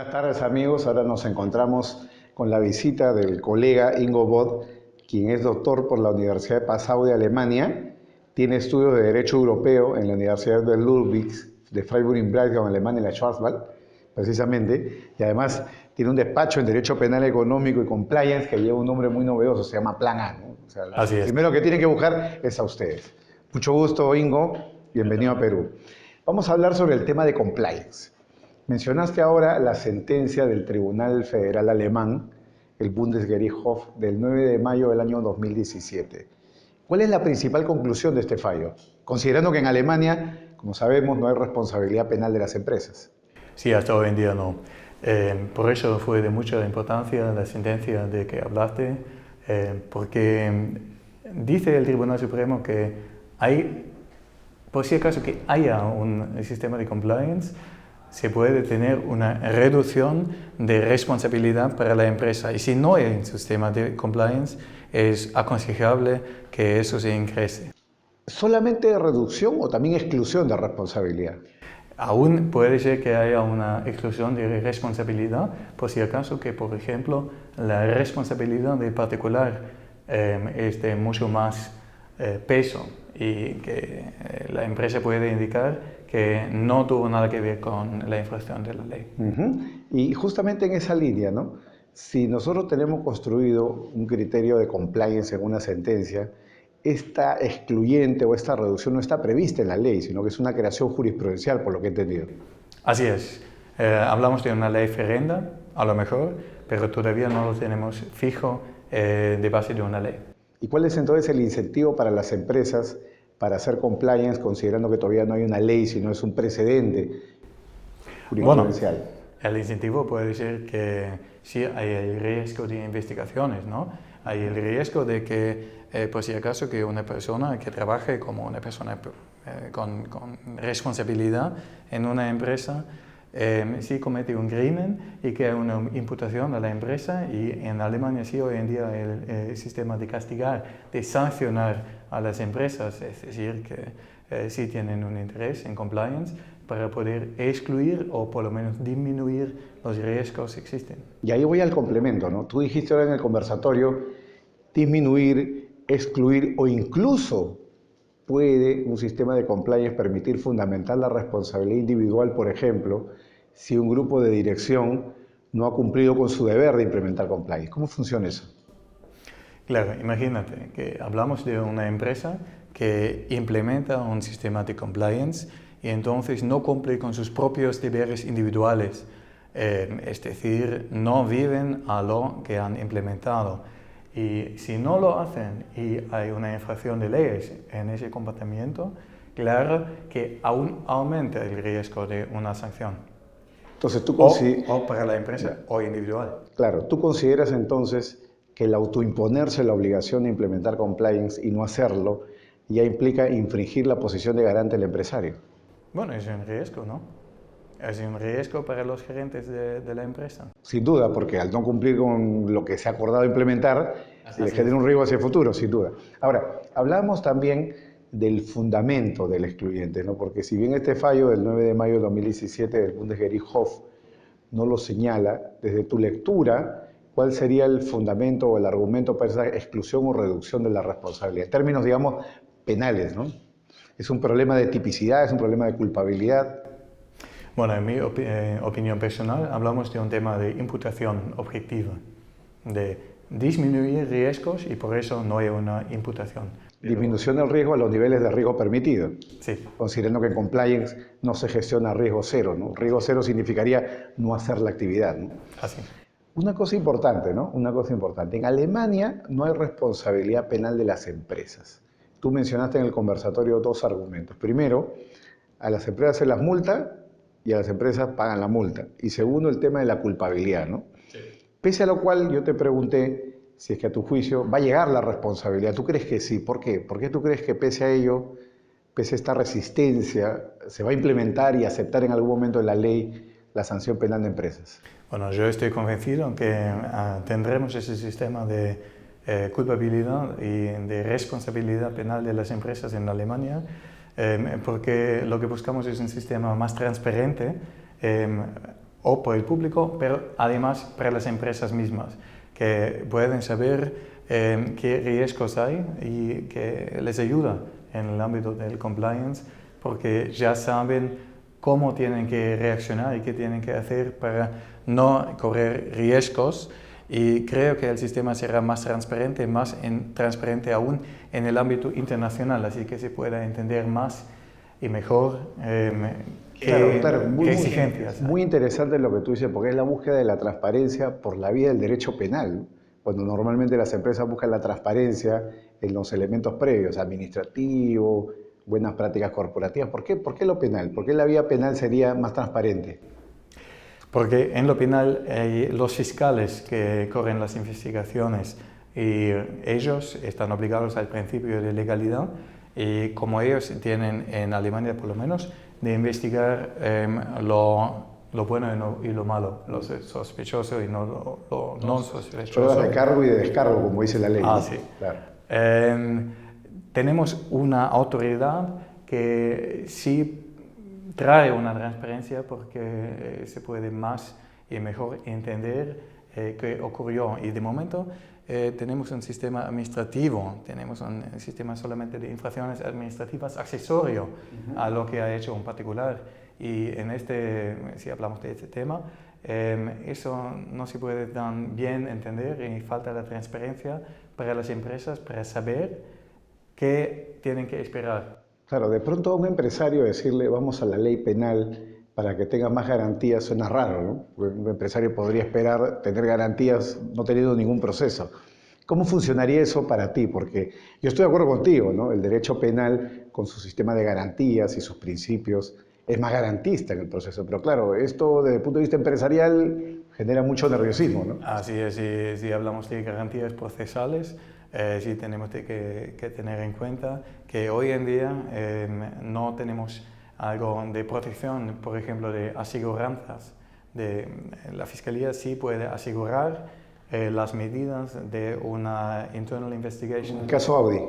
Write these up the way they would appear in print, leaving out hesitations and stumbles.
Buenas tardes amigos, ahora nos encontramos con la visita del colega Ingo Both, quien es doctor por la Universidad de Passau de Alemania, tiene estudios de Derecho Europeo en la Universidad de Ludwig de Freiburg en Breisgau, en Alemania, en la Schwarzwald, precisamente, y además tiene un despacho en Derecho Penal Económico y Compliance que lleva un nombre muy novedoso, se llama Plan A, ¿no? O sea, Así lo es. primero que tienen que buscar es a ustedes. Mucho gusto, Ingo, bienvenido a Perú. Vamos a hablar sobre el tema de compliance. Mencionaste ahora la sentencia del Tribunal Federal Alemán, el Bundesgerichtshof, del 9 de mayo del año 2017. ¿Cuál es la principal conclusión de este fallo? Considerando que en Alemania, como sabemos, no hay responsabilidad penal de las empresas. Sí, hasta hoy en día no. Por eso fue de mucha importancia la sentencia de que hablaste, porque dice el Tribunal Supremo que hay, por si acaso que haya un sistema de compliance, se puede tener una reducción de responsabilidad para la empresa. Y si no hay un sistema de compliance, es aconsejable que eso se ingrese. ¿Solamente reducción o también exclusión de responsabilidad? Aún puede ser que haya una exclusión de responsabilidad, por si acaso que, por ejemplo, la responsabilidad del particular es de mucho más peso y que la empresa puede indicar que no tuvo nada que ver con la infracción de la ley. Y justamente en esa línea, ¿no? Si nosotros tenemos construido un criterio de compliance en una sentencia, esta excluyente o esta reducción no está prevista en la ley, sino que es una creación jurisprudencial, por lo que he entendido. Así es. Hablamos de una ley ferenda, a lo mejor, pero todavía no lo tenemos fijo de base de una ley. ¿Y cuál es entonces el incentivo para las empresas para hacer compliance, considerando que todavía no hay una ley, sino es un precedente jurisprudencial? Bueno, el incentivo puede ser que sí hay el riesgo de investigaciones, ¿no? Hay el riesgo de que, por si acaso, que una persona que trabaje como una persona con responsabilidad en una empresa, sí comete un crimen y que hay una imputación a la empresa, y en Alemania sí hoy en día el sistema de castigar, de sancionar a las empresas, es decir, que sí tienen un interés en compliance para poder excluir o por lo menos disminuir los riesgos que existen. Y ahí voy al complemento, ¿no? Tú dijiste ahora en el conversatorio disminuir, excluir o incluso puede un sistema de compliance permitir fundamentar la responsabilidad individual, por ejemplo, si un grupo de dirección no ha cumplido con su deber de implementar compliance. ¿Cómo funciona eso? Claro, imagínate que hablamos de una empresa que implementa un sistema de compliance y entonces no cumple con sus propios deberes individuales, es decir, no viven a lo que han implementado. Y si no lo hacen y hay una infracción de leyes en ese comportamiento, claro que aún aumenta el riesgo de una sanción. Entonces, O para la empresa o individual. Claro, tú consideras entonces que el autoimponerse la obligación de implementar compliance y no hacerlo ya implica infringir la posición de garante del empresario. Bueno, es un riesgo, ¿no? Es un riesgo para los gerentes de la empresa. Sin duda, porque al no cumplir con lo que se ha acordado implementar, le genera un riesgo hacia el futuro, sin duda. Ahora, hablamos también del fundamento del excluyente, ¿no? Porque si bien este fallo del 9 de mayo de 2017 del Bundesgerichtshof no lo señala, desde tu lectura, ¿cuál sería el fundamento o el argumento para esa exclusión o reducción de la responsabilidad? En términos, digamos, penales, ¿no? ¿Es un problema de tipicidad, es un problema de culpabilidad? Bueno, en mi opinión personal, hablamos de un tema de imputación objetiva, de disminuir riesgos y por eso no hay una imputación. Disminución del riesgo a los niveles de riesgo permitido. Sí. Considerando que en compliance no se gestiona riesgo cero, ¿no? Riesgo cero significaría no hacer la actividad, ¿no? Así. Una cosa importante, ¿no? Una cosa importante. En Alemania no hay responsabilidad penal de las empresas. Tú mencionaste en el conversatorio dos argumentos. Primero, a las empresas se las multa y a las empresas pagan la multa. Y segundo, el tema de la culpabilidad, ¿no? Sí. Pese a lo cual yo te pregunté si es que a tu juicio va a llegar la responsabilidad. ¿Tú crees que sí? ¿Por qué? ¿Por qué tú crees que pese a ello, pese a esta resistencia, se va a implementar y aceptar en algún momento en la ley la sanción penal de empresas? Bueno, yo estoy convencido que tendremos ese sistema de culpabilidad y de responsabilidad penal de las empresas en Alemania, porque lo que buscamos es un sistema más transparente, o por el público, pero además para las empresas mismas, que pueden saber qué riesgos hay y que les ayuda en el ámbito del compliance, porque ya saben cómo tienen que reaccionar y qué tienen que hacer para no correr riesgos. Y creo que el sistema será más transparente, transparente aún en el ámbito internacional, así que se pueda entender más y mejor qué exigencias hay. Muy interesante lo que tú dices, porque es la búsqueda de la transparencia por la vía del derecho penal, ¿no? Cuando normalmente las empresas buscan la transparencia en los elementos previos, administrativos, buenas prácticas corporativas. ¿Por qué lo penal? ¿Por qué la vía penal sería más transparente? Porque en lo penal los fiscales que corren las investigaciones y ellos están obligados al principio de legalidad y como ellos tienen en Alemania por lo menos de investigar lo bueno y lo malo, lo sospechoso y no lo no sospechoso. Pruebas de cargo y de descargo, como dice la ley. Ah, ¿no? sí. Claro. Tenemos una autoridad que sí trae una transparencia porque se puede más y mejor entender qué ocurrió. Y de momento tenemos un sistema administrativo, tenemos un sistema solamente de infracciones administrativas accesorio a lo que ha hecho un particular. Y si hablamos de este tema, eso no se puede tan bien entender y falta la transparencia para las empresas para saber qué tienen que esperar. Claro, de pronto a un empresario decirle vamos a la ley penal para que tenga más garantías suena raro, ¿no? Porque un empresario podría esperar tener garantías no teniendo ningún proceso. ¿Cómo funcionaría eso para ti? Porque yo estoy de acuerdo contigo, ¿no? El derecho penal con su sistema de garantías y sus principios es más garantista en el proceso. Pero claro, esto desde el punto de vista empresarial genera mucho nerviosismo, ¿no? Así es, si hablamos de garantías procesales, sí tenemos que tener en cuenta que hoy en día no tenemos algo de protección, por ejemplo, de aseguranzas. La Fiscalía sí puede asegurar las medidas de una internal investigation. En el caso Audi.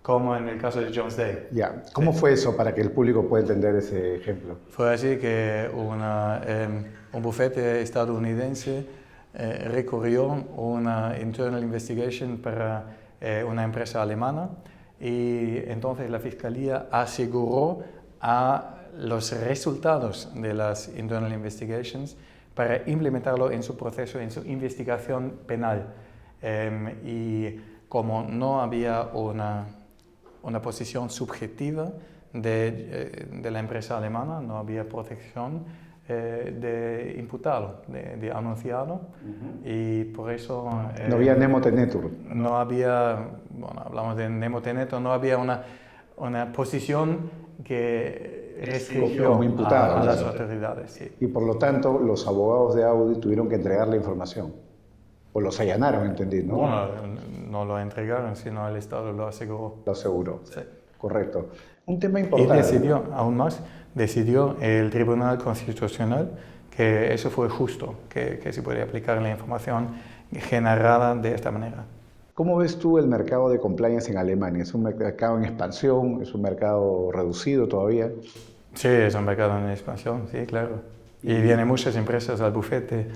Como en el caso de Jones Day. Ya. ¿Cómo fue eso para que el público pueda entender ese ejemplo? Fue así que un bufete estadounidense recurrió una internal investigation para una empresa alemana y entonces la Fiscalía aseguró a los resultados de las internal investigations para implementarlo en su proceso, en su investigación penal. Y como no había una posición subjetiva de la empresa alemana, no había protección de imputado, de anunciado, y por eso... no había nemo tenetur. No había, bueno, hablamos de nemo tenetur, no había una posición que restringió como imputado, a las claro. autoridades. Sí. Y por lo tanto, los abogados de Audi tuvieron que entregar la información. O los allanaron, entendí, ¿no? Bueno, no lo entregaron, sino el Estado lo aseguró. Lo aseguró. Sí. Correcto. Un tema Y importante. decidió, aún más, decidió el Tribunal Constitucional que eso fue justo, que se puede aplicar la información generada de esta manera. ¿Cómo ves tú el mercado de compliance en Alemania? ¿Es un mercado en expansión? ¿Es un mercado reducido todavía? Sí, es un mercado en expansión, sí, claro. Y vienen muchas empresas al bufete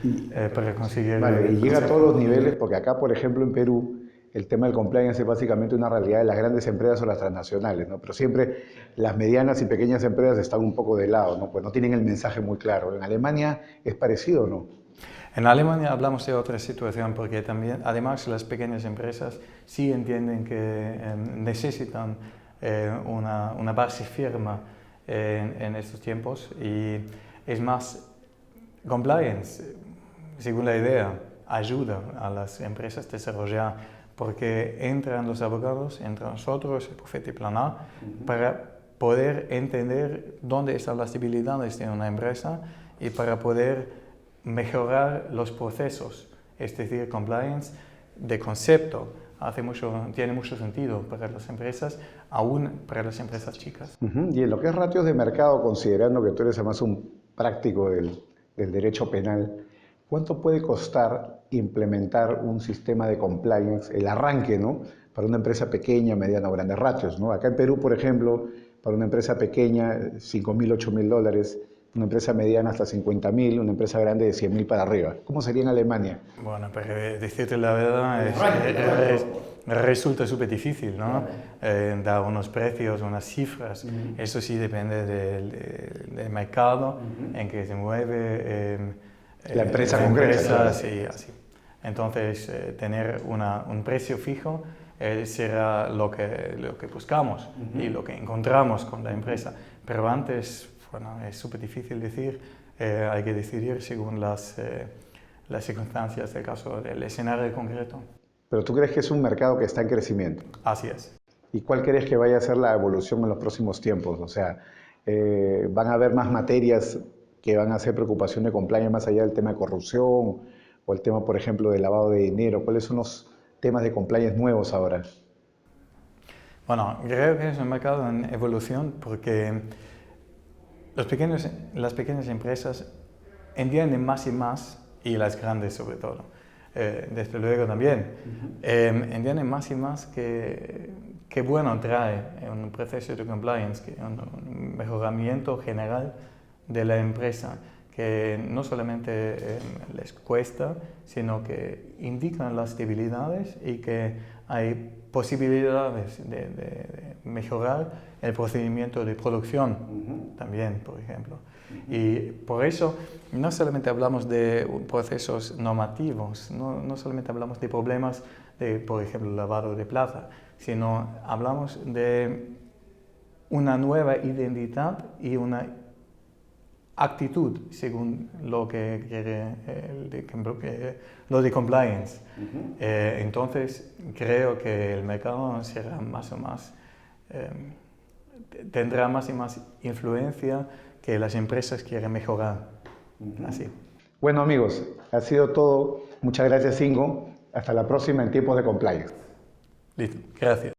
para conseguir... Vale, y llega a todos los niveles, porque acá, por ejemplo, en Perú, el tema del compliance es básicamente una realidad de las grandes empresas o las transnacionales, ¿no? Pero siempre las medianas y pequeñas empresas están un poco de lado, ¿no? Pues no tienen el mensaje muy claro. ¿En Alemania es parecido o no? En Alemania hablamos de otra situación porque también, además, las pequeñas empresas sí entienden que necesitan una base firme en estos tiempos y es más, compliance, según la idea, ayuda a las empresas a desarrollar porque entran los abogados, entran nosotros, el bufete Plan A, para poder entender dónde están las debilidades de una empresa y para poder mejorar los procesos, es decir, compliance de concepto tiene mucho sentido para las empresas, aún para las empresas chicas. Y en lo que es ratios de mercado, considerando que tú eres además un práctico del derecho penal, ¿cuánto puede costar implementar un sistema de compliance, el arranque, ¿no? Para una empresa pequeña, mediana o grandes ratios, ¿no? Acá en Perú, por ejemplo, para una empresa pequeña, $5.000, $8.000, una empresa mediana hasta 50.000, una empresa grande de 100.000 para arriba. ¿Cómo sería en Alemania? Bueno, pero decirte la verdad resulta súper difícil, ¿no? Dar unos precios, unas cifras. Eso sí depende del mercado en que se mueve la empresa concreta. Sí, así. Entonces, tener un precio fijo será lo que buscamos y lo que encontramos con la empresa. Pero antes, bueno, es súper difícil decir, hay que decidir según las circunstancias del caso, del escenario concreto. Pero tú crees que es un mercado que está en crecimiento. Así es. ¿Y cuál crees que vaya a ser la evolución en los próximos tiempos? O sea, ¿van a haber más materias que van a ser preocupación de compliance más allá del tema de corrupción o el tema, por ejemplo, de lavado de dinero? ¿Cuáles son los temas de compliance nuevos ahora? Bueno, creo que es un mercado en evolución porque las pequeñas empresas entienden más y más, y las grandes sobre todo, desde luego también, entienden más y más que bueno trae un proceso de compliance, que un mejoramiento general de la empresa, que no solamente les cuesta, sino que indican las debilidades y que hay posibilidades de mejorar el procedimiento de producción también, por ejemplo. Y por eso no solamente hablamos de procesos normativos, no solamente hablamos de problemas de, por ejemplo, lavado de plata, sino hablamos de una nueva identidad y una actitud según lo que quiere lo de compliance. Entonces creo que el mercado será más o más, tendrá más y más influencia que las empresas quieren mejorar. Así. Bueno amigos, ha sido todo. Muchas gracias Ingo. Hasta la próxima en tiempos de compliance. Listo, gracias.